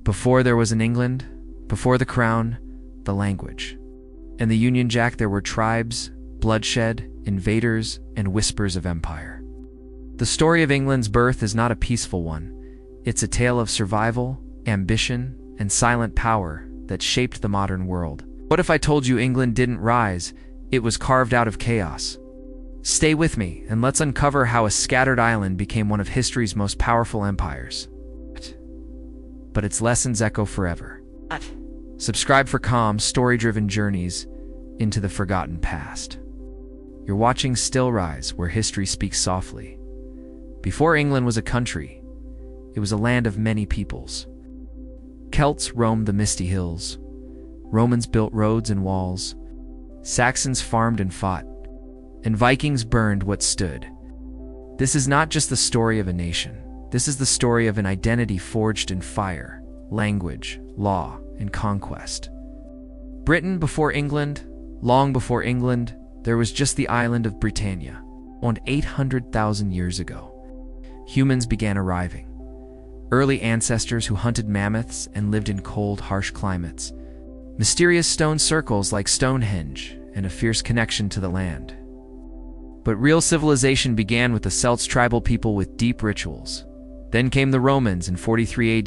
Before there was an England, before the crown, the language. And the Union Jack there were tribes, bloodshed, invaders, and whispers of empire. The story of England's birth is not a peaceful one. It's a tale of survival, ambition, and silent power that shaped the modern world. What if I told you England didn't rise, it was carved out of chaos? Stay with me, and let's uncover how a scattered island became one of history's most powerful empires. But its lessons echo forever. Subscribe for calm, story-driven journeys into the forgotten past. You're watching Still Rise, where history speaks softly. Before England was a country, it was a land of many peoples. Celts roamed the misty hills. Romans built roads and walls. Saxons farmed and fought. And Vikings burned what stood. This is not just the story of a nation. This is the story of an identity forged in fire, language, law, and conquest. Britain before England, long before England, there was just the island of Britannia, owned 800,000 years ago. Humans began arriving. Early ancestors who hunted mammoths and lived in cold, harsh climates. Mysterious stone circles like Stonehenge, and a fierce connection to the land. But real civilization began with the Celts, tribal people with deep rituals. Then came the Romans in 43 AD.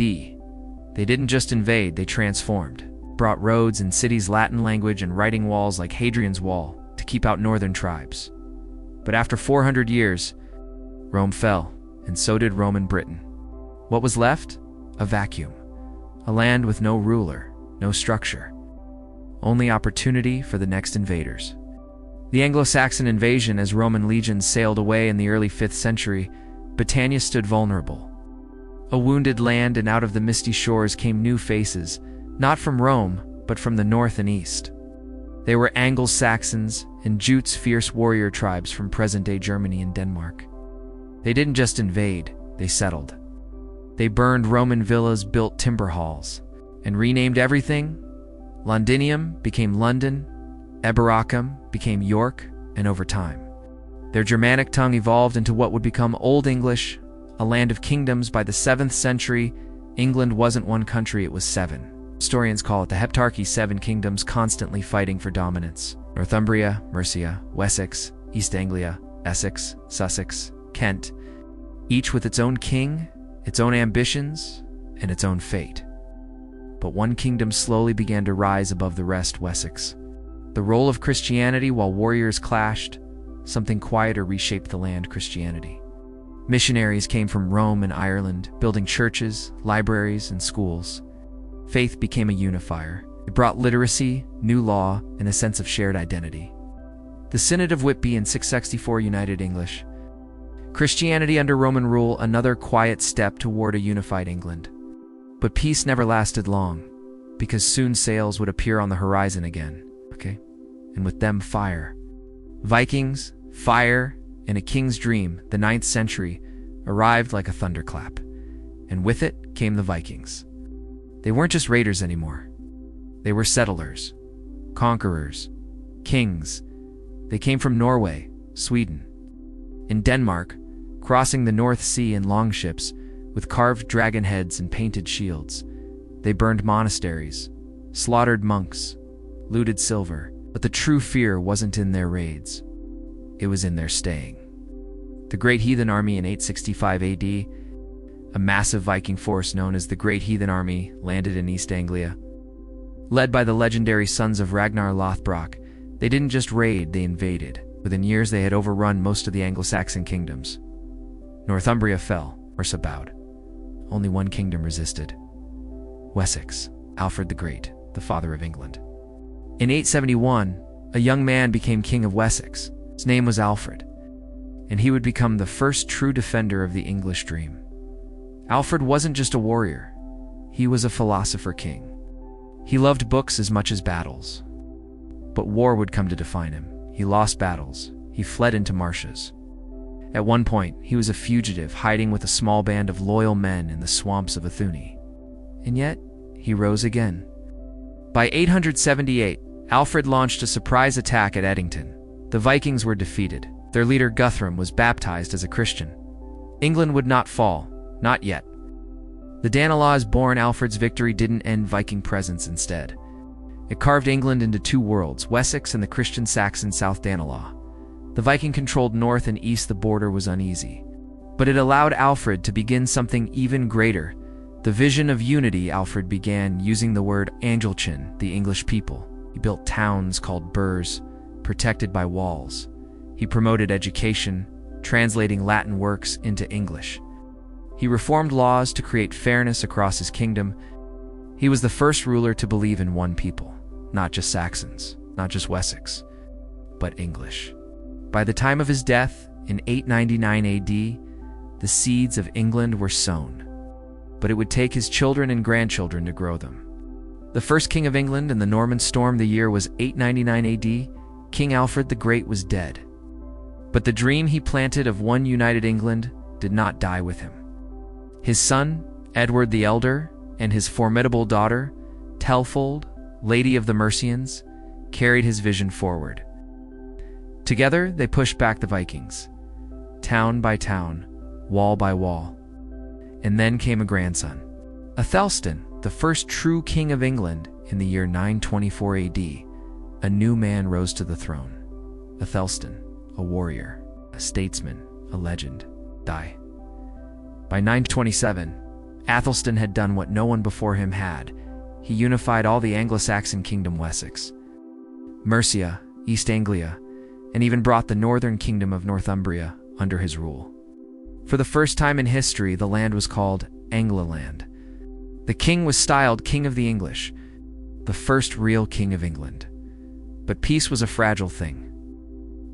They didn't just invade, they transformed. Brought roads and cities, Latin language, and writing walls like Hadrian's Wall to keep out northern tribes. But after 400 years, Rome fell, and so did Roman Britain. What was left? A vacuum. A land with no ruler, no structure. Only opportunity for the next invaders. The Anglo-Saxon invasion, as Roman legions sailed away in the early 5th century, Britannia stood vulnerable. A wounded land, and out of the misty shores came new faces, not from Rome, but from the north and east. They were Anglo-Saxons and Jutes, fierce warrior tribes from present-day Germany and Denmark. They didn't just invade, they settled. They burned Roman villas, built timber halls, and renamed everything. Londinium became London, Eboracum became York, and over time, their Germanic tongue evolved into what would become Old English, a land of kingdoms. By the 7th century, England wasn't one country, it was 7. Historians call it the Heptarchy, 7 kingdoms constantly fighting for dominance. Northumbria, Mercia, Wessex, East Anglia, Essex, Sussex, Kent, each with its own king, its own ambitions, and its own fate. But one kingdom slowly began to rise above the rest, Wessex. The role of Christianity, while warriors clashed, something quieter reshaped the land: Christianity. Missionaries came from Rome and Ireland, building churches, libraries, and schools. Faith became a unifier. It brought literacy, new law, and a sense of shared identity. The Synod of Whitby in 664 united English. Christianity under Roman rule, another quiet step toward a unified England. But peace never lasted long, because soon sails would appear on the horizon again, and with them fire. Vikings, fire, and a king's dream, the 9th century, arrived like a thunderclap. And with it came the Vikings. They weren't just raiders anymore. They were settlers, conquerors, kings. They came from Norway, Sweden, and Denmark, crossing the North Sea in longships with carved dragon heads and painted shields. They burned monasteries, slaughtered monks, looted silver. But the true fear wasn't in their raids. It was in their staying. The Great Heathen Army in 865 AD, a massive Viking force known as the Great Heathen Army, landed in East Anglia. Led by the legendary sons of Ragnar Lothbrok, they didn't just raid, they invaded. Within years, they had overrun most of the Anglo-Saxon kingdoms. Northumbria fell, Mercia bowed. Only one kingdom resisted: Wessex, Alfred the Great, the father of England. In 871, a young man became king of Wessex. His name was Alfred, and he would become the first true defender of the English dream. Alfred wasn't just a warrior, he was a philosopher king. He loved books as much as battles. But war would come to define him. He lost battles, he fled into marshes. At one point, he was a fugitive, hiding with a small band of loyal men in the swamps of Athuni. And yet, he rose again. By 878, Alfred launched a surprise attack at Edington. The Vikings were defeated. Their leader Guthrum was baptized as a Christian. England would not fall, not yet. The Danelaws-born Alfred's victory didn't end Viking presence instead. It carved England into two worlds, Wessex and the Christian Saxon South Danelaw. The Viking-controlled north and east, the border was uneasy. But it allowed Alfred to begin something even greater. The vision of unity. Alfred began using the word Anglo-Saxon, the English people. He built towns called burhs, protected by walls. He promoted education, translating Latin works into English. He reformed laws to create fairness across his kingdom. He was the first ruler to believe in one people, not just Saxons, not just Wessex, but English. By the time of his death, in 899 AD, the seeds of England were sown, but it would take his children and grandchildren to grow them. The first king of England in the Norman storm, the year was 899 AD, King Alfred the Great was dead. But the dream he planted of one united England did not die with him. His son, Edward the Elder, and his formidable daughter, Telfold, Lady of the Mercians, carried his vision forward. Together, they pushed back the Vikings, town by town, wall by wall. And then came a grandson, Aethelstan, the first true king of England in the year 924 AD. A new man rose to the throne. Aethelstan, a warrior, a statesman, a legend, die. By 927, Aethelstan had done what no one before him had. He unified all the Anglo-Saxon kingdom Wessex, Mercia, East Anglia, and even brought the northern kingdom of Northumbria under his rule. For the first time in history, the land was called Angloland. The king was styled King of the English, the first real king of England. But peace was a fragile thing.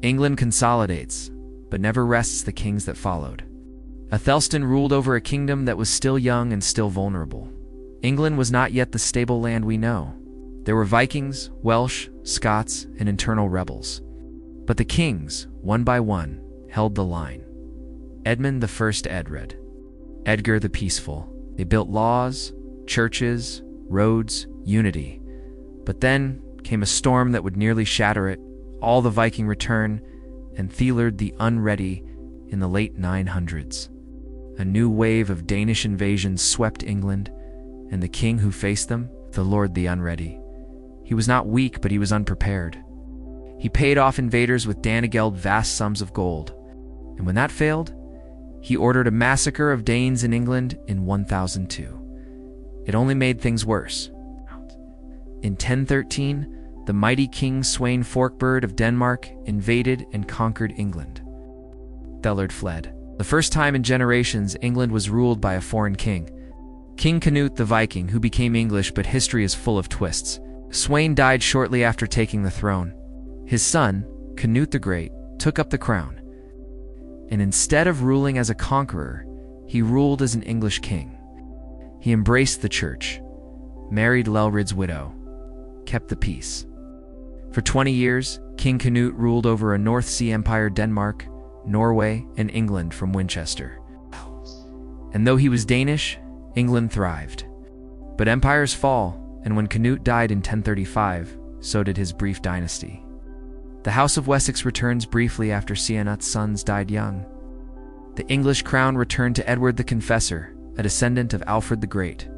England consolidates, but never rests the kings that followed. Aethelstan ruled over a kingdom that was still young and still vulnerable. England was not yet the stable land we know. There were Vikings, Welsh, Scots, and internal rebels. But the kings, one by one, held the line. Edmund I Edred, Edgar the Peaceful. They built laws, churches, roads, unity. But then came a storm that would nearly shatter it. All the Viking return, and Thelard the Unready in the late 900s. A new wave of Danish invasions swept England, and the king who faced them, the Lord the Unready. He was not weak, but he was unprepared. He paid off invaders with Danegeld vast sums of gold, and when that failed, he ordered a massacre of Danes in England in 1002. It only made things worse. In 1013, the mighty King Sweyn Forkbeard of Denmark invaded and conquered England. Thelard fled. The first time in generations England was ruled by a foreign king. King Canute the Viking, who became English, but history is full of twists. Sweyn died shortly after taking the throne. His son, Canute the Great, took up the crown. And instead of ruling as a conqueror, he ruled as an English king. He embraced the church, married Lelred's widow, kept the peace. For 20 years, King Canute ruled over a North Sea empire, Denmark, Norway, and England from Winchester. And though he was Danish, England thrived. But empires fall, and when Canute died in 1035, so did his brief dynasty. The House of Wessex returns briefly after Sianut's sons died young. The English crown returned to Edward the Confessor, a descendant of Alfred the Great.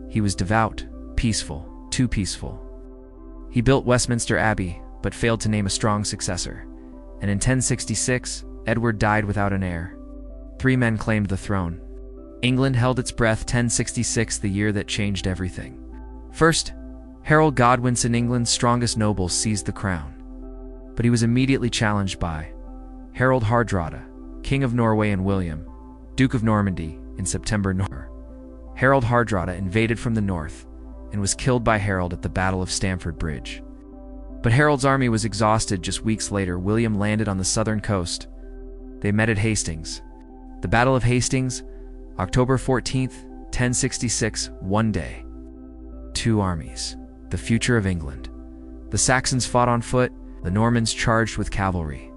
He was devout, peaceful, too peaceful. He built Westminster Abbey, but failed to name a strong successor. And in 1066, Edward died without an heir. 3 men claimed the throne. England held its breath. 1066, the year that changed everything. First, Harold Godwinson, England's strongest noble, seized the crown. But he was immediately challenged by Harold Hardrada, King of Norway, and William, Duke of Normandy, in September. Harold Hardrada invaded from the north and was killed by Harold at the Battle of Stamford Bridge. But Harold's army was exhausted. Just weeks later, William landed on the southern coast. They met at Hastings. The Battle of Hastings, October 14th, 1066, one day. 2 armies, the future of England. The Saxons fought on foot, the Normans charged with cavalry.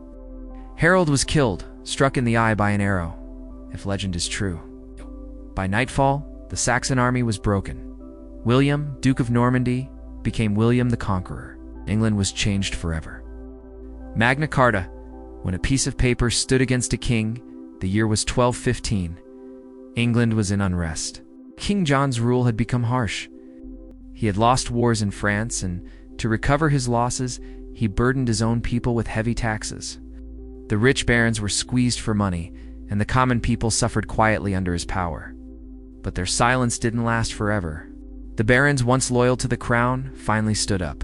Harold was killed, struck in the eye by an arrow, if legend is true. By nightfall, the Saxon army was broken. William, Duke of Normandy, became William the Conqueror. England was changed forever. Magna Carta, when a piece of paper stood against a king, the year was 1215. England was in unrest. King John's rule had become harsh. He had lost wars in France, and to recover his losses, he burdened his own people with heavy taxes. The rich barons were squeezed for money, and the common people suffered quietly under his power. But their silence didn't last forever. The barons, once loyal to the crown, finally stood up.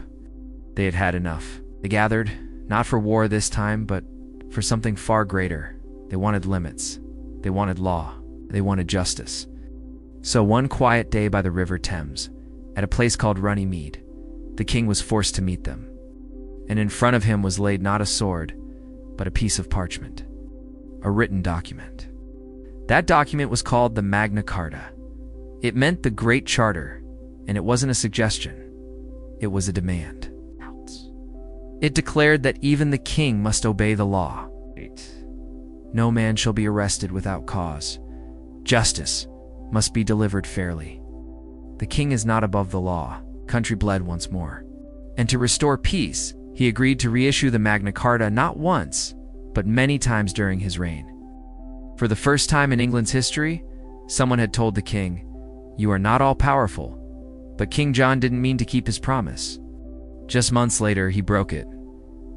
They had had enough. They gathered, not for war this time, but for something far greater. They wanted limits. They wanted law. They wanted justice. So one quiet day by the River Thames, at a place called Runnymede, the king was forced to meet them. And in front of him was laid not a sword, but a piece of parchment, a written document. That document was called the Magna Carta. It meant the Great Charter, and it wasn't a suggestion. It was a demand. It declared that even the king must obey the law. No man shall be arrested without cause. Justice must be delivered fairly. The king is not above the law. Country bled once more. And to restore peace, he agreed to reissue the Magna Carta not once, but many times during his reign. For the first time in England's history, someone had told the king, "You are not all-powerful." But King John didn't mean to keep his promise. Just months later, he broke it.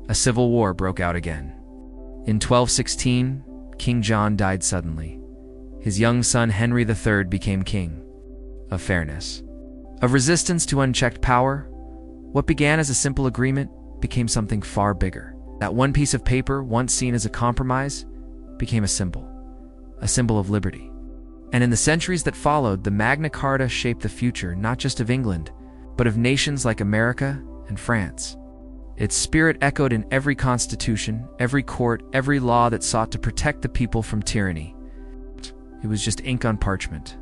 A civil war broke out again. In 1216, King John died suddenly. His young son Henry III became king. Of fairness. Of resistance to unchecked power, what began as a simple agreement became something far bigger. That one piece of paper, once seen as a compromise, became a symbol of liberty. And in the centuries that followed, the Magna Carta shaped the future not just of England, but of nations like America and France. Its spirit echoed in every constitution, every court, every law that sought to protect the people from tyranny. It was just ink on parchment,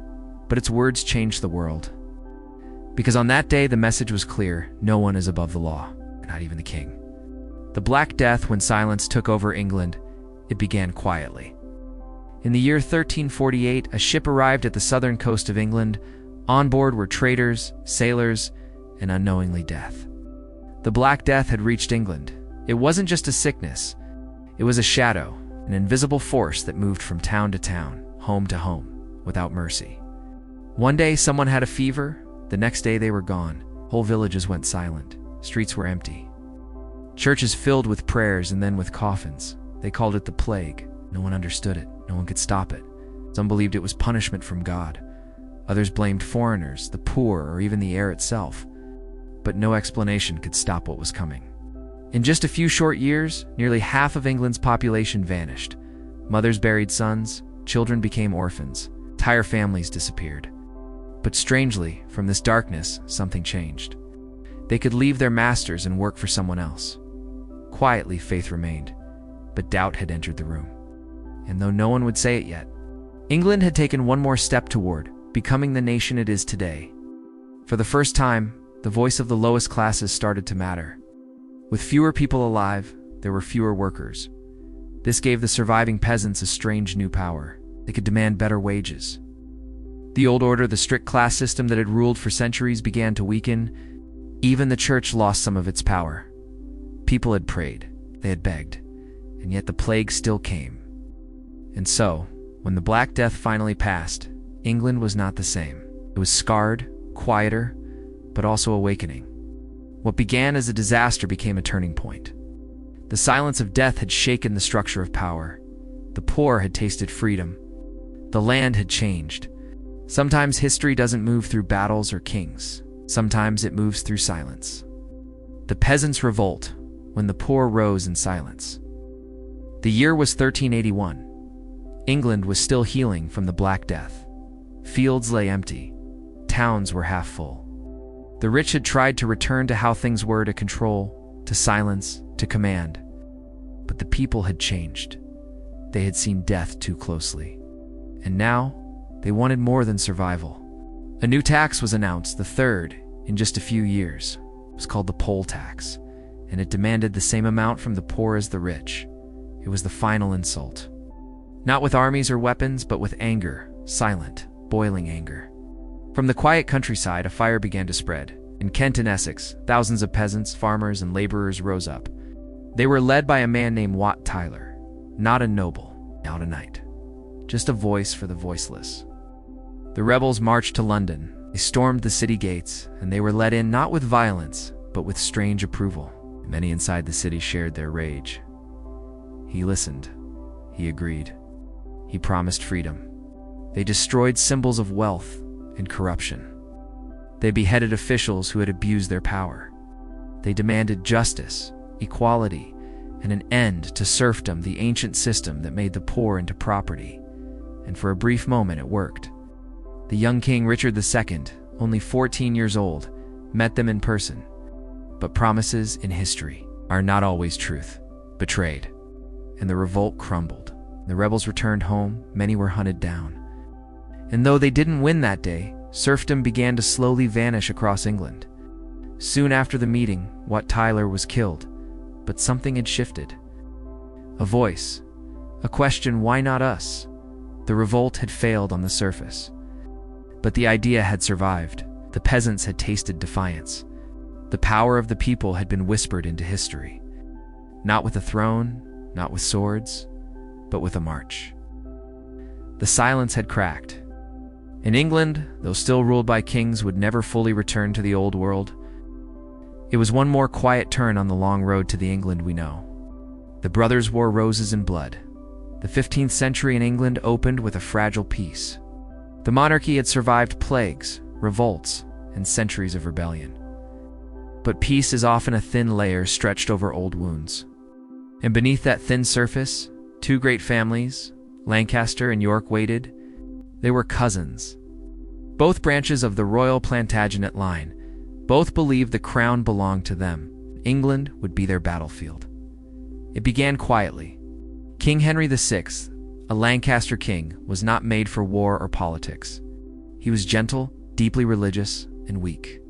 but its words changed the world. Because on that day, the message was clear: no one is above the law, not even the king. The Black Death, when silence took over England, it began quietly. In the year 1348, a ship arrived at the southern coast of England. On board were traders, sailors, and unknowingly death. The Black Death had reached England. It wasn't just a sickness. It was a shadow, an invisible force that moved from town to town, home to home, without mercy. One day, someone had a fever. The next day, they were gone. Whole villages went silent. Streets were empty. Churches filled with prayers and then with coffins. They called it the plague. No one understood it. No one could stop it. Some believed it was punishment from God. Others blamed foreigners, the poor, or even the air itself. But no explanation could stop what was coming. In just a few short years, nearly half of England's population vanished. Mothers buried sons, children became orphans, entire families disappeared. But strangely, from this darkness, something changed. They could leave their masters and work for someone else. Quietly, faith remained, but doubt had entered the room. And though no one would say it yet, England had taken one more step toward becoming the nation it is today. For the first time, the voice of the lowest classes started to matter. With fewer people alive, there were fewer workers. This gave the surviving peasants a strange new power. They could demand better wages. The old order, the strict class system that had ruled for centuries, began to weaken. Even the church lost some of its power. People had prayed, they had begged, and yet the plague still came. And so, when the Black Death finally passed, England was not the same. It was scarred, quieter, but also awakening. What began as a disaster became a turning point. The silence of death had shaken the structure of power. The poor had tasted freedom. The land had changed. Sometimes history doesn't move through battles or kings. Sometimes it moves through silence. The Peasants Revolt, when the poor rose in silence. The year was 1381. England was still healing from the Black Death. Fields lay empty. Towns were half full. The rich had tried to return to how things were, to control, to silence, to command. But the people had changed. They had seen death too closely. And now, they wanted more than survival. A new tax was announced, the third in just a few years. It was called the poll tax, and it demanded the same amount from the poor as the rich. It was the final insult. Not with armies or weapons, but with anger, silent, boiling anger. From the quiet countryside, a fire began to spread. In Kent and Essex, thousands of peasants, farmers, and laborers rose up. They were led by a man named Wat Tyler, not a noble, not a knight, just a voice for the voiceless. The rebels marched to London. They stormed the city gates, and they were let in not with violence, but with strange approval. Many inside the city shared their rage. He listened. He agreed. He promised freedom. They destroyed symbols of wealth and corruption. They beheaded officials who had abused their power. They demanded justice, equality, and an end to serfdom, the ancient system that made the poor into property. And for a brief moment it worked. The young king Richard II, only 14 years old, met them in person. But promises in history are not always truth. Betrayed. And the revolt crumbled. The rebels returned home, many were hunted down. And though they didn't win that day, serfdom began to slowly vanish across England. Soon after the meeting, Wat Tyler was killed, but something had shifted. A voice, a question, why not us? The revolt had failed on the surface. But the idea had survived. The peasants had tasted defiance. The power of the people had been whispered into history. Not with a throne, not with swords, but with a march. The silence had cracked. In England, though still ruled by kings, would never fully return to the old world. It was one more quiet turn on the long road to the England we know. The brothers wore roses and blood. The 15th century in England opened with a fragile peace. The monarchy had survived plagues, revolts, and centuries of rebellion. But peace is often a thin layer stretched over old wounds. And beneath that thin surface, two great families, Lancaster and York, waited. They were cousins. Both branches of the royal Plantagenet line. Both believed the crown belonged to them. England would be their battlefield. It began quietly. King Henry VI, a Lancaster king, was not made for war or politics. He was gentle, deeply religious, and weak.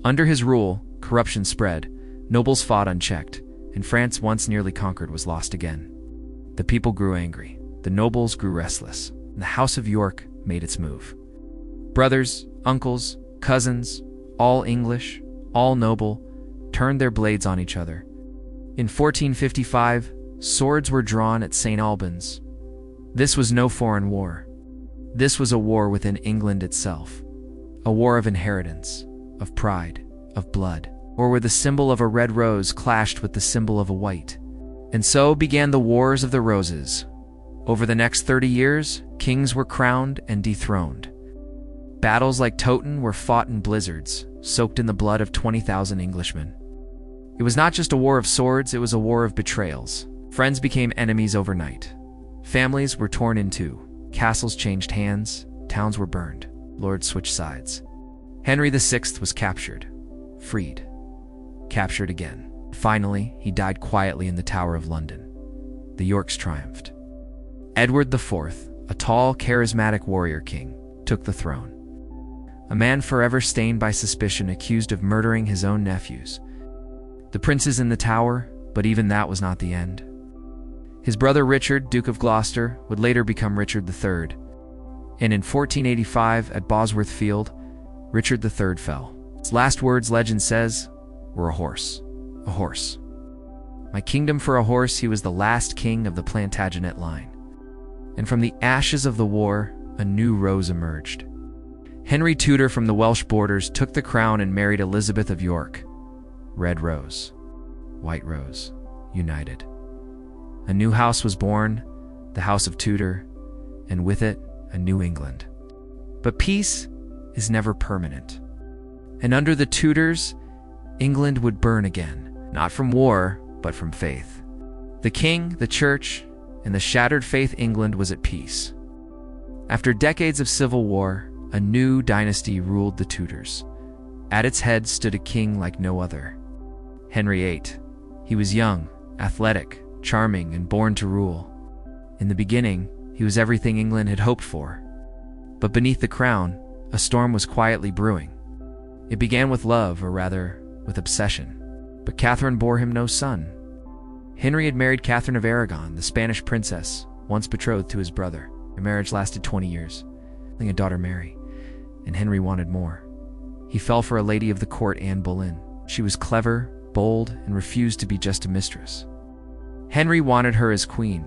Under his rule, corruption spread, nobles fought unchecked, and France, once nearly conquered, was lost again. The people grew angry. The nobles grew restless. And the House of York made its move. Brothers, uncles, cousins, all English, all noble, turned their blades on each other. In 1455, swords were drawn at St. Albans. This was no foreign war. This was a war within England itself. A war of inheritance, of pride, of blood, or where the symbol of a red rose clashed with the symbol of a white. And so began the Wars of the Roses. Over the next 30 years, kings were crowned and dethroned. Battles like Towton were fought in blizzards, soaked in the blood of 20,000 Englishmen. It was not just a war of swords, it was a war of betrayals. Friends became enemies overnight. Families were torn in two. Castles changed hands. Towns were burned. Lords switched sides. Henry VI was captured. Freed. Captured again. Finally, he died quietly in the Tower of London. The Yorks triumphed. Edward IV, a tall, charismatic warrior king, took the throne. A man forever stained by suspicion, accused of murdering his own nephews. The princes in the Tower, but even that was not the end. His brother Richard, Duke of Gloucester, would later become Richard III. And in 1485, at Bosworth Field, Richard III fell. His last words, legend says, were a horse. A horse. My kingdom for a horse. He was the last king of the Plantagenet line. And from the ashes of the war, a new rose emerged. Henry Tudor from the Welsh borders took the crown and married Elizabeth of York. Red rose, white rose, united. A new house was born, the House of Tudor, and with it, a new England. But peace is never permanent. And under the Tudors, England would burn again, not from war, but from faith. The king, the church, and the shattered faith, England was at peace. After decades of civil war, a new dynasty ruled the Tudors. At its head stood a king like no other. Henry VIII. He was young, athletic, charming, and born to rule. In the beginning, he was everything England had hoped for. But beneath the crown, a storm was quietly brewing. It began with love, or rather, with obsession. But Catherine bore him no son. Henry had married Catherine of Aragon, the Spanish princess, once betrothed to his brother. Their marriage lasted 20 years, leaving a daughter Mary, and Henry wanted more. He fell for a lady of the court, Anne Boleyn. She was clever, bold, and refused to be just a mistress. Henry wanted her as queen,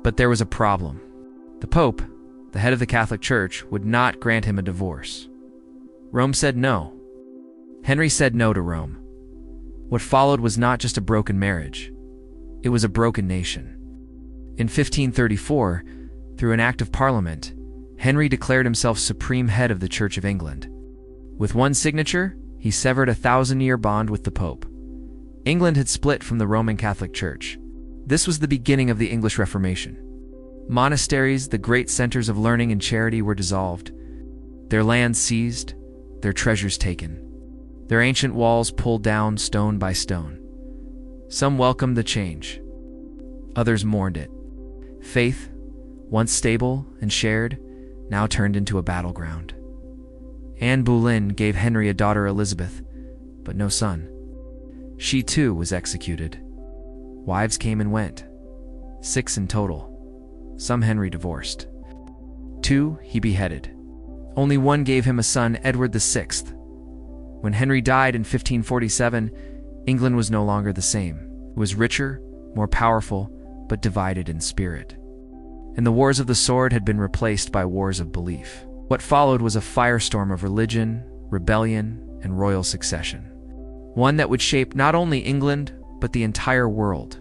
but there was a problem. The Pope, the head of the Catholic Church, would not grant him a divorce. Rome said no. Henry said no to Rome. What followed was not just a broken marriage. It was a broken nation. In 1534, through an act of Parliament, Henry declared himself supreme head of the Church of England. With one signature, he severed a 1,000-year bond with the Pope. England had split from the Roman Catholic Church. This was the beginning of the English Reformation. Monasteries, the great centers of learning and charity, were dissolved, their lands seized, their treasures taken, their ancient walls pulled down stone by stone. Some welcomed the change. Others mourned it. Faith, once stable and shared, now turned into a battleground. Anne Boleyn gave Henry a daughter, Elizabeth, but no son. She too was executed. Wives came and went, 6 in total. Some Henry divorced. 2 he beheaded. Only one gave him a son, Edward VI. When Henry died in 1547, England was no longer the same. It was richer, more powerful, but divided in spirit. And the wars of the sword had been replaced by wars of belief. What followed was a firestorm of religion, rebellion, and royal succession. One that would shape not only England, but the entire world.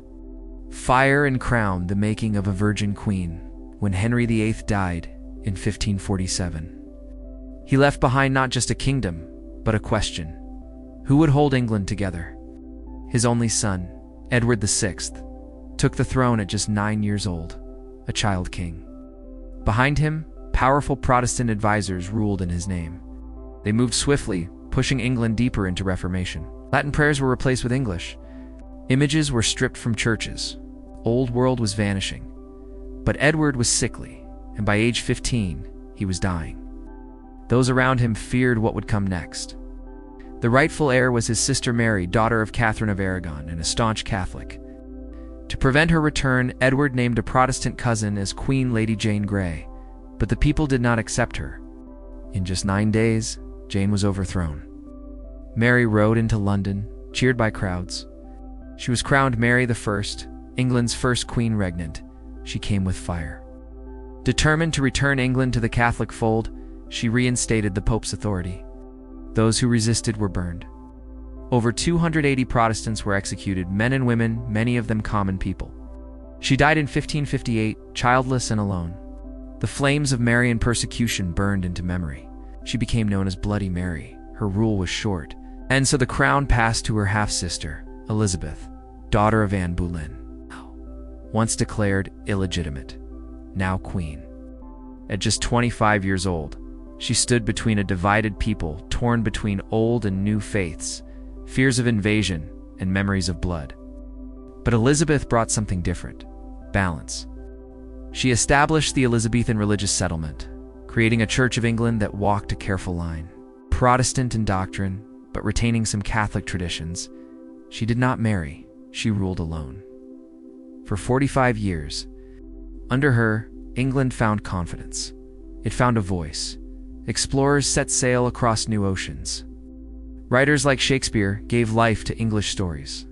Fire and crown the making of a virgin queen when Henry VIII died in 1547. He left behind not just a kingdom, but a question. Who would hold England together? His only son, Edward VI, took the throne at just 9 years old, a child king. Behind him, powerful Protestant advisors ruled in his name. They moved swiftly, pushing England deeper into Reformation. Latin prayers were replaced with English. Images were stripped from churches. Old world was vanishing. But Edward was sickly, and by age 15, he was dying. Those around him feared what would come next. The rightful heir was his sister Mary, daughter of Catherine of Aragon, and a staunch Catholic. To prevent her return, Edward named a Protestant cousin as Queen Lady Jane Grey, but the people did not accept her. In just 9 days, Jane was overthrown. Mary rode into London, cheered by crowds. She was crowned Mary I, England's first queen regnant. She came with fire. Determined to return England to the Catholic fold, she reinstated the Pope's authority. Those who resisted were burned. Over 280 Protestants were executed, men and women, many of them common people. She died in 1558, childless and alone. The flames of Marian persecution burned into memory. She became known as Bloody Mary. Her rule was short, and so the crown passed to her half-sister, Elizabeth, daughter of Anne Boleyn. Once declared illegitimate, now queen. At just 25 years old, she stood between a divided people, torn between old and new faiths, fears of invasion, and memories of blood. But Elizabeth brought something different: balance. She established the Elizabethan religious settlement, creating a Church of England that walked a careful line. Protestant in doctrine, but retaining some Catholic traditions. She did not marry, she ruled alone. For 45 years, under her, England found confidence. It found a voice. Explorers set sail across new oceans. Writers like Shakespeare gave life to English stories.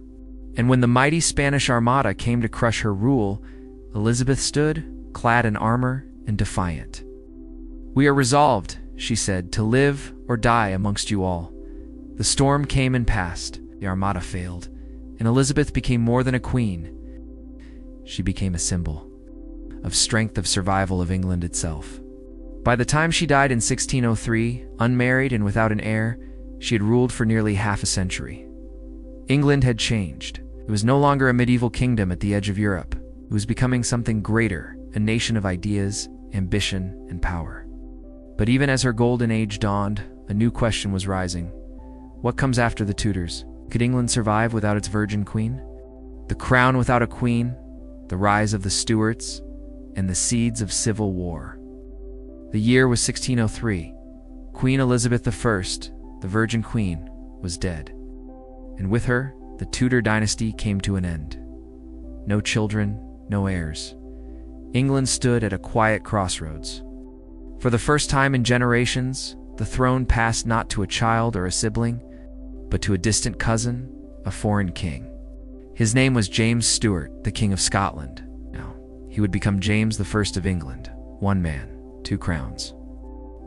And when the mighty Spanish Armada came to crush her rule, Elizabeth stood, clad in armor and defiant. "We are resolved," she said, "to live or die amongst you all." The storm came and passed, the Armada failed, and Elizabeth became more than a queen. She became a symbol of strength, of survival of England itself. By the time she died in 1603, unmarried and without an heir, she had ruled for nearly half a century. England had changed. It was no longer a medieval kingdom at the edge of Europe. It was becoming something greater, a nation of ideas, ambition, and power. But even as her golden age dawned, a new question was rising. What comes after the Tudors? Could England survive without its virgin queen? The crown without a queen, the rise of the Stuarts, and the seeds of civil war. The year was 1603. Queen Elizabeth I, the Virgin Queen, was dead. And with her, the Tudor dynasty came to an end. No children, no heirs. England stood at a quiet crossroads. For the first time in generations, the throne passed not to a child or a sibling, but to a distant cousin, a foreign king. His name was James Stuart, the King of Scotland. Now, he would become James I of England, one man, two crowns.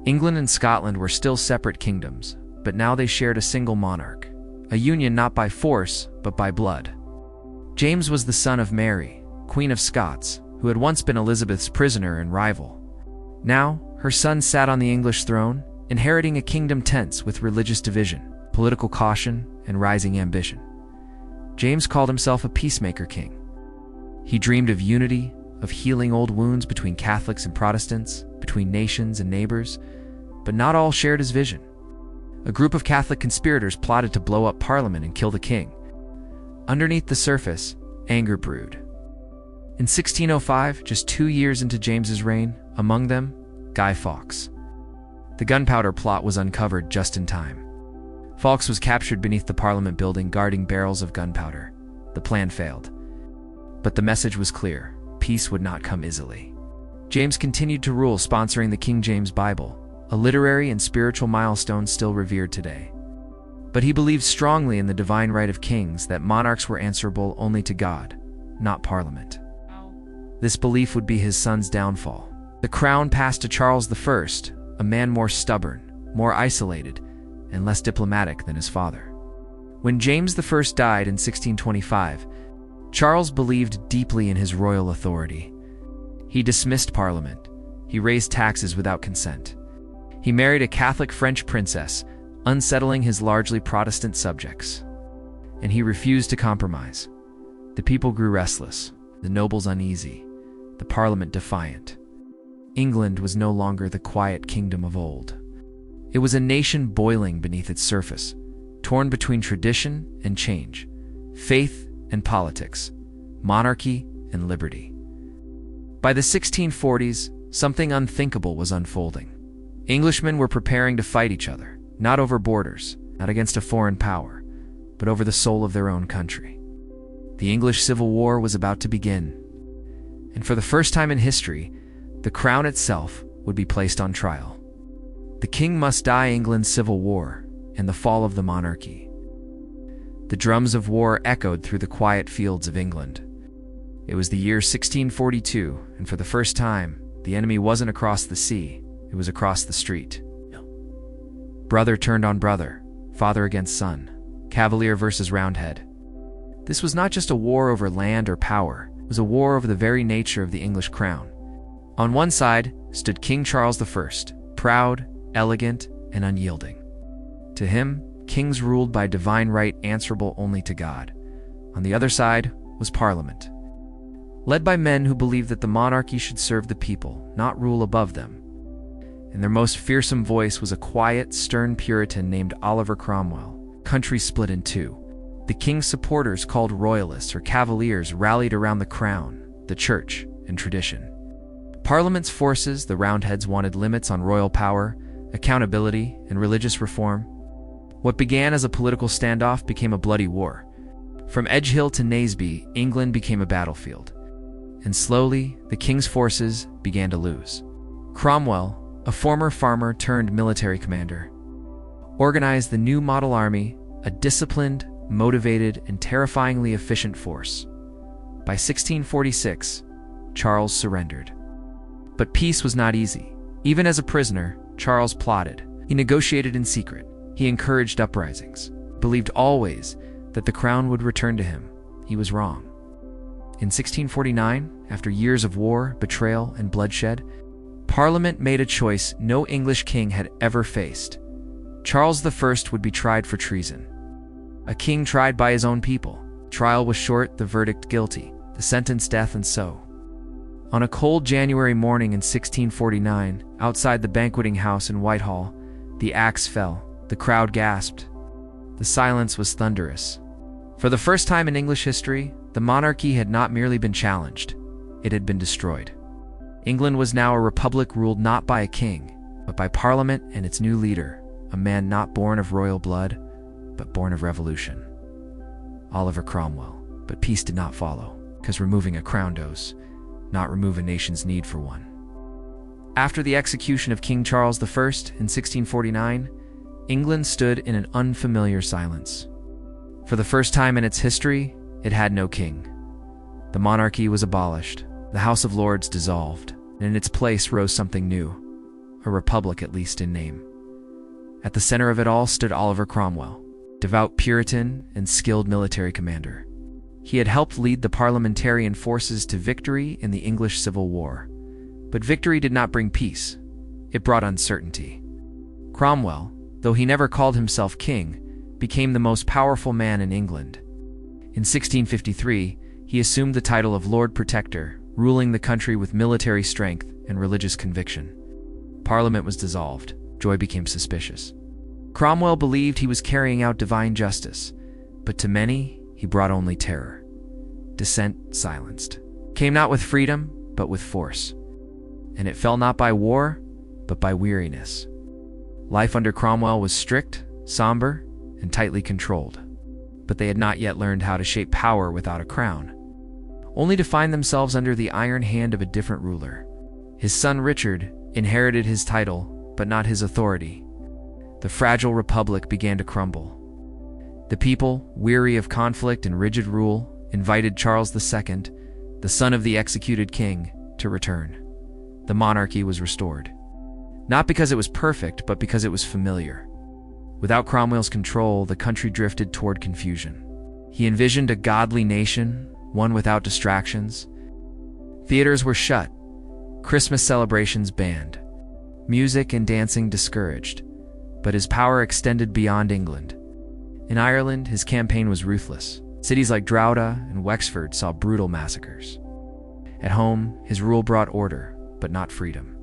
England and Scotland were still separate kingdoms, but now they shared a single monarch, a union not by force, but by blood. James was the son of Mary, Queen of Scots, who had once been Elizabeth's prisoner and rival. Now, her son sat on the English throne, inheriting a kingdom tense with religious division, political caution, and rising ambition. James called himself a peacemaker king. He dreamed of unity, of healing old wounds between Catholics and Protestants, between nations and neighbors, but not all shared his vision. A group of Catholic conspirators plotted to blow up Parliament and kill the king. Underneath the surface, anger brewed. In 1605, just 2 years into James's reign, among them, Guy Fawkes. The gunpowder plot was uncovered just in time. Fawkes was captured beneath the Parliament building guarding barrels of gunpowder. The plan failed. But the message was clear: peace would not come easily. James continued to rule, sponsoring the King James Bible, a literary and spiritual milestone still revered today. But he believed strongly in the divine right of kings, that monarchs were answerable only to God, not Parliament. This belief would be his son's downfall. The crown passed to Charles I, a man more stubborn, more isolated, and less diplomatic than his father. When James I died in 1625, Charles believed deeply in his royal authority. He dismissed Parliament. He raised taxes without consent. He married a Catholic French princess, unsettling his largely Protestant subjects. And he refused to compromise. The people grew restless, the nobles uneasy, the Parliament defiant. England was no longer the quiet kingdom of old. It was a nation boiling beneath its surface, torn between tradition and change, faith and politics, monarchy and liberty. By the 1640s, something unthinkable was unfolding. Englishmen were preparing to fight each other, not over borders, not against a foreign power, but over the soul of their own country. The English Civil War was about to begin, and for the first time in history, the crown itself would be placed on trial. The king must die. England's civil war and the fall of the monarchy. The drums of war echoed through the quiet fields of England. It was the year 1642, and for the first time, the enemy wasn't across the sea, it was across the street. Brother turned on brother, father against son, Cavalier versus Roundhead. This was not just a war over land or power, it was a war over the very nature of the English crown. On one side stood King Charles I, proud, elegant, and unyielding. To him, kings ruled by divine right, answerable only to God. On the other side was Parliament, led by men who believed that the monarchy should serve the people, not rule above them. And their most fearsome voice was a quiet, stern Puritan named Oliver Cromwell. Country split in two. The king's supporters, called royalists or cavaliers, rallied around the crown, the church, and tradition. Parliament's forces, the Roundheads, wanted limits on royal power, accountability, and religious reform. What began as a political standoff became a bloody war. From Edgehill to Naseby, England became a battlefield. And slowly, the king's forces began to lose. Cromwell, a former farmer turned military commander, organized the new model army, a disciplined, motivated, and terrifyingly efficient force. By 1646, Charles surrendered. But peace was not easy. Even as a prisoner, Charles plotted. He negotiated in secret. He encouraged uprisings, believed always that the crown would return to him. He was wrong. In 1649, after years of war, betrayal, and bloodshed, Parliament made a choice no English king had ever faced. Charles I would be tried for treason. A king tried by his own people. Trial was short, the verdict guilty, the sentence death, and so. On a cold January morning in 1649, outside the banqueting house in Whitehall, the axe fell. The crowd gasped. The silence was thunderous. For the first time in English history, the monarchy had not merely been challenged, it had been destroyed. England was now a republic ruled not by a king, but by Parliament and its new leader, a man not born of royal blood, but born of revolution. Oliver Cromwell. But peace did not follow, because removing a crown does not remove a nation's need for one. After the execution of King Charles I in 1649, England stood in an unfamiliar silence. For the first time in its history, it had no king. The monarchy was abolished, the House of Lords dissolved, and in its place rose something new, a republic at least in name. At the center of it all stood Oliver Cromwell, devout Puritan and skilled military commander. He had helped lead the parliamentarian forces to victory in the English Civil War. But victory did not bring peace. It brought uncertainty. Cromwell, though he never called himself king, became the most powerful man in England. In 1653, he assumed the title of Lord Protector, ruling the country with military strength and religious conviction. Parliament was dissolved. Joy became suspicious. Cromwell believed he was carrying out divine justice, but to many, he brought only terror. Dissent silenced. Came not with freedom, but with force. And it fell not by war, but by weariness. Life under Cromwell was strict, somber, and tightly controlled. But they had not yet learned how to shape power without a crown, only to find themselves under the iron hand of a different ruler. His son Richard inherited his title, but not his authority. The fragile republic began to crumble. The people, weary of conflict and rigid rule, invited Charles II, the son of the executed king, to return. The monarchy was restored. Not because it was perfect, but because it was familiar. Without Cromwell's control, the country drifted toward confusion. He envisioned a godly nation, one without distractions. Theaters were shut, Christmas celebrations banned, music and dancing discouraged, but his power extended beyond England. In Ireland, his campaign was ruthless. Cities like Drogheda and Wexford saw brutal massacres. At home, his rule brought order, but not freedom.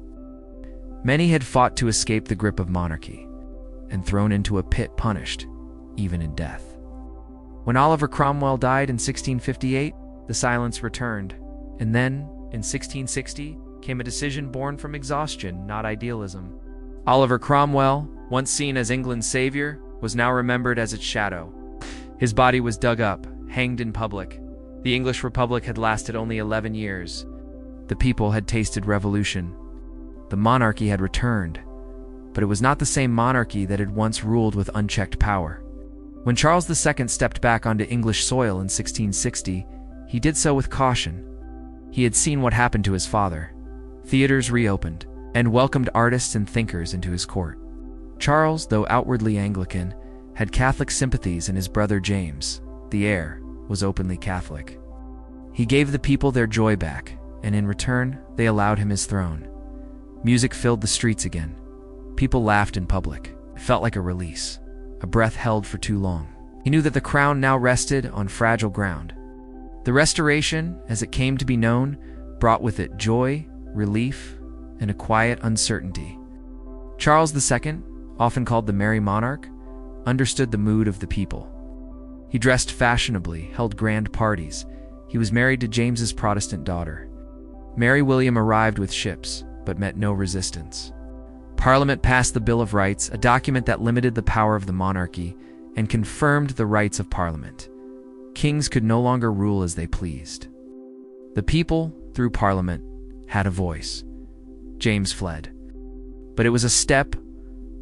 Many had fought to escape the grip of monarchy, and thrown into a pit punished, even in death. When Oliver Cromwell died in 1658, the silence returned, and then, in 1660, came a decision born from exhaustion, not idealism. Oliver Cromwell, once seen as England's savior, was now remembered as its shadow. His body was dug up, hanged in public. The English Republic had lasted only 11 years. The people had tasted revolution. The monarchy had returned, but it was not the same monarchy that had once ruled with unchecked power. When Charles II stepped back onto English soil in 1660, he did so with caution. He had seen what happened to his father. Theaters reopened, and welcomed artists and thinkers into his court. Charles, though outwardly Anglican, had Catholic sympathies, and his brother James, the heir, was openly Catholic. He gave the people their joy back, and in return, they allowed him his throne. Music filled the streets again. People laughed in public. It felt like a release, a breath held for too long. He knew that the crown now rested on fragile ground. The Restoration, as it came to be known, brought with it joy, relief, and a quiet uncertainty. Charles II, often called the Merry Monarch, understood the mood of the people. He dressed fashionably, held grand parties. He was married to James's Protestant daughter. Mary William arrived with ships, but met no resistance. Parliament passed the Bill of Rights, a document that limited the power of the monarchy and confirmed the rights of Parliament. Kings could no longer rule as they pleased. The people, through Parliament, had a voice. James fled. But it was a step,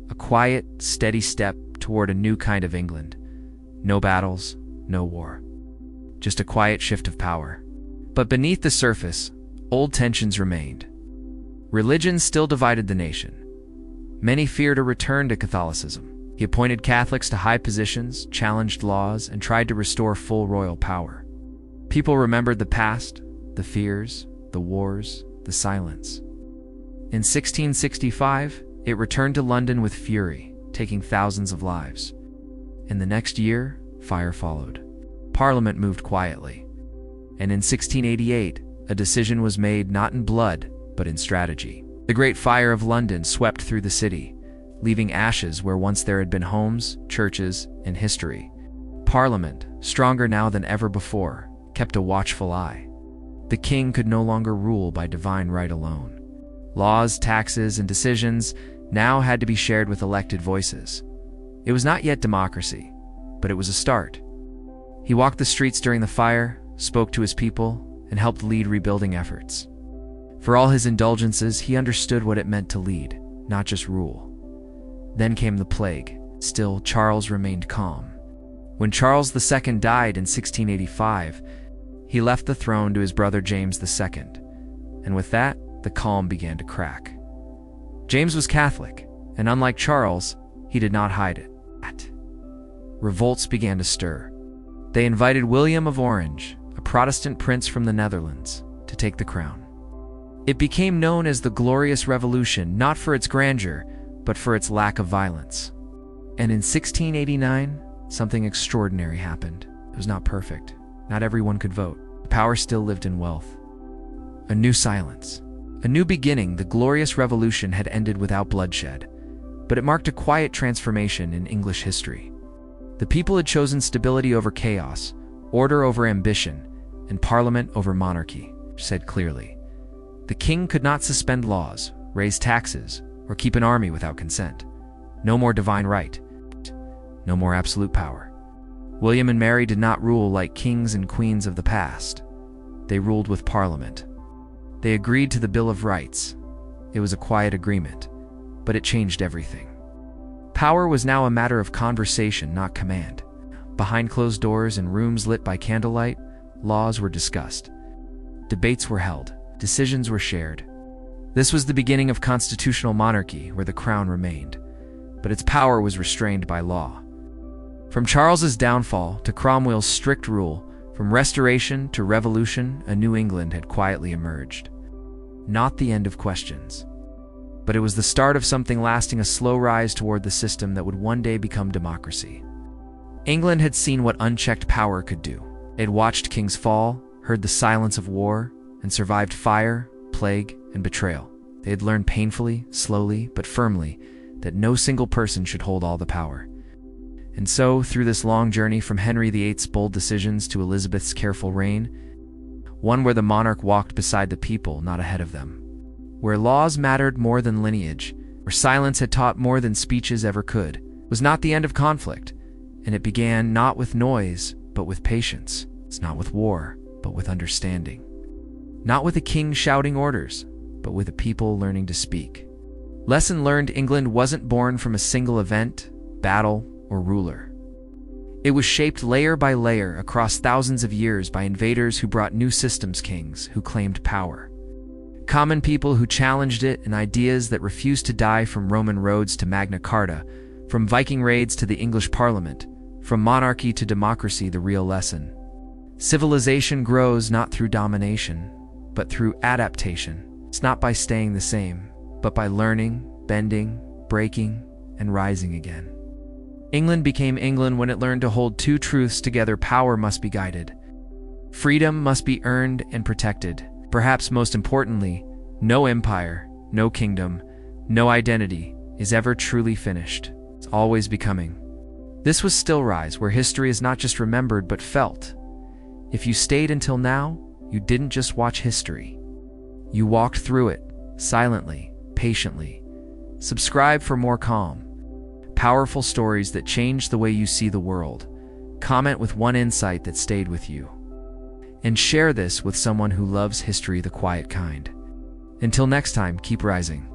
a quiet, steady step toward a new kind of England. No battles, no war. Just a quiet shift of power. But beneath the surface, old tensions remained. Religion still divided the nation. Many feared a return to Catholicism. He appointed Catholics to high positions, challenged laws, and tried to restore full royal power. People remembered the past, the fears, the wars, the silence. In 1665, it returned to London with fury, taking thousands of lives. In the next year, fire followed. Parliament moved quietly. And in 1688, a decision was made not in blood, but in strategy. The Great Fire of London swept through the city, leaving ashes where once there had been homes, churches, and history. Parliament, stronger now than ever before, kept a watchful eye. The king could no longer rule by divine right alone. Laws, taxes, and decisions now had to be shared with elected voices. It was not yet democracy, but it was a start. He walked the streets during the fire, spoke to his people, and helped lead rebuilding efforts. For all his indulgences, he understood what it meant to lead, not just rule. Then came the plague. Still, Charles remained calm. When Charles II died in 1685, he left the throne to his brother James II, and with that, the calm began to crack. James was Catholic, and unlike Charles, he did not hide it. Revolts began to stir. They invited William of Orange, a Protestant prince from the Netherlands, to take the crown. It became known as the Glorious Revolution, not for its grandeur, but for its lack of violence. And in 1689, something extraordinary happened. It was not perfect. Not everyone could vote. Power still lived in wealth. A new silence. A new beginning. The Glorious Revolution had ended without bloodshed, but it marked a quiet transformation in English history. The people had chosen stability over chaos, order over ambition, and parliament over monarchy, said clearly. The king could not suspend laws, raise taxes, or keep an army without consent. No more divine right. No more absolute power. William and Mary did not rule like kings and queens of the past. They ruled with parliament. They agreed to the Bill of Rights. It was a quiet agreement, but it changed everything. Power was now a matter of conversation, not command. Behind closed doors and rooms lit by candlelight, laws were discussed. Debates were held. Decisions were shared. This was the beginning of constitutional monarchy, where the crown remained, but its power was restrained by law. From Charles's downfall to Cromwell's strict rule, from Restoration to Revolution, a New England had quietly emerged. Not the end of questions, but it was the start of something lasting, a slow rise toward the system that would one day become democracy. England had seen what unchecked power could do. It had watched kings fall, heard the silence of war, and survived fire, plague, and betrayal. They had learned painfully, slowly, but firmly, that no single person should hold all the power. And so, through this long journey from Henry VIII's bold decisions to Elizabeth's careful reign, one where the monarch walked beside the people, not ahead of them, where laws mattered more than lineage, where silence had taught more than speeches ever could, was not the end of conflict, and it began not with noise, but with patience. It's not with war, but with understanding. Not with a king shouting orders, but with a people learning to speak. Lesson learned: England wasn't born from a single event, battle, or ruler. It was shaped layer by layer across thousands of years by invaders who brought new systems, kings who claimed power, common people who challenged it, and ideas that refused to die. From Roman roads to Magna Carta, from Viking raids to the English Parliament, from monarchy to democracy, the real lesson: civilization grows not through domination, but through adaptation. It's not by staying the same, but by learning, bending, breaking, and rising again. England became England when it learned to hold two truths together: power must be guided. Freedom must be earned and protected. Perhaps most importantly, no empire, no kingdom, no identity is ever truly finished. It's always becoming. This was Still Rise, where history is not just remembered but felt. If you stayed until now, you didn't just watch history. You walked through it, silently, patiently. Subscribe for more calm, powerful stories that change the way you see the world. Comment with one insight that stayed with you. And share this with someone who loves history the quiet kind. Until next time, keep rising.